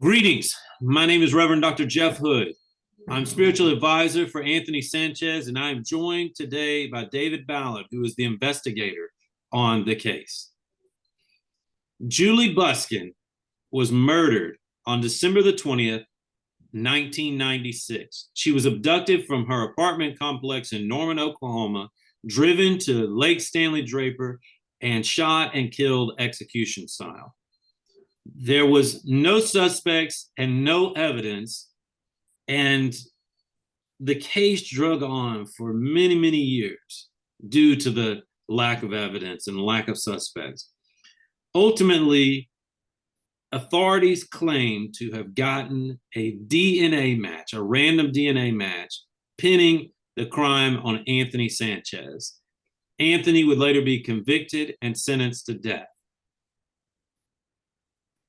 Greetings. My name is Reverend Dr. Jeff Hood. I'm spiritual advisor for Anthony Sanchez, and I am joined today by David Ballard, who is the investigator on the case. Julie Buskin was murdered on December the 20th, 1996. She was abducted from her apartment complex in Norman, Oklahoma, driven to Lake Stanley Draper, and shot and killed execution style. There was no suspects and no evidence, and the case drug on for many, many years due to the lack of evidence and lack of suspects. Ultimately, authorities claim to have gotten a DNA match, a random DNA match, pinning the crime on Anthony Sanchez. Anthony would later be convicted and sentenced to death.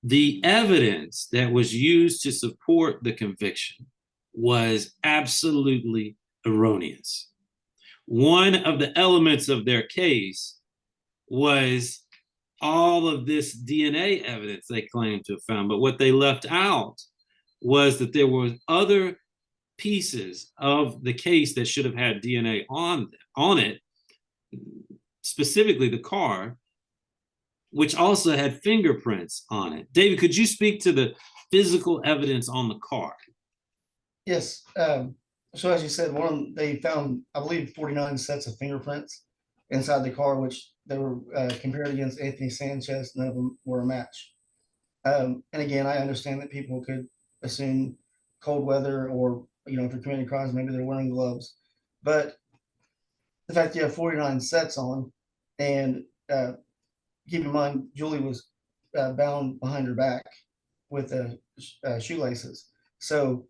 The evidence that was used to support the conviction was absolutely erroneous. One of the elements of their case was all of this DNA evidence they claimed to have found, but what they left out was that there were other pieces of the case that should have had DNA on it, specifically the car, which also had fingerprints on it. David, could you speak to the physical evidence on the car? Yes. So as you said, they found, I believe, 49 sets of fingerprints inside the car, which they were compared against Anthony Sanchez. None of them were a match. And again, I understand that people could assume cold weather, or if you're committing crimes, maybe they're wearing gloves. But the fact you have 49 sets on, and keep in mind, Julie was bound behind her back with shoelaces. So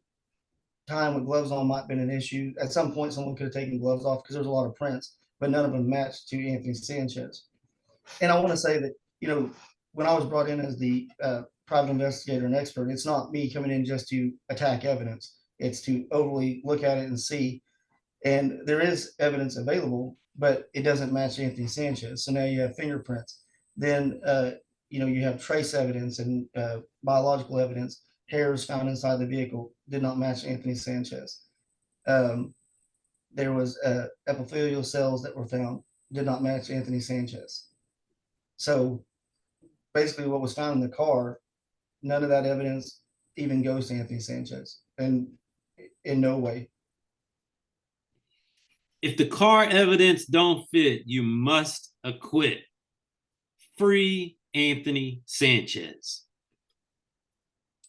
tying with gloves on might have been an issue. At some point, someone could have taken gloves off because there's a lot of prints, but none of them matched to Anthony Sanchez. And I want to say that, when I was brought in as the private investigator and expert, it's not me coming in just to attack evidence. It's to overly look at it and see. And there is evidence available, but it doesn't match Anthony Sanchez. So now you have fingerprints. Then, you have trace evidence and biological evidence. Hairs found inside the vehicle did not match Anthony Sanchez. There was epithelial cells that were found, did not match Anthony Sanchez. So basically what was found in the car, none of that evidence even goes to Anthony Sanchez, and in no way. If the car evidence don't fit, you must acquit. Free Anthony Sanchez.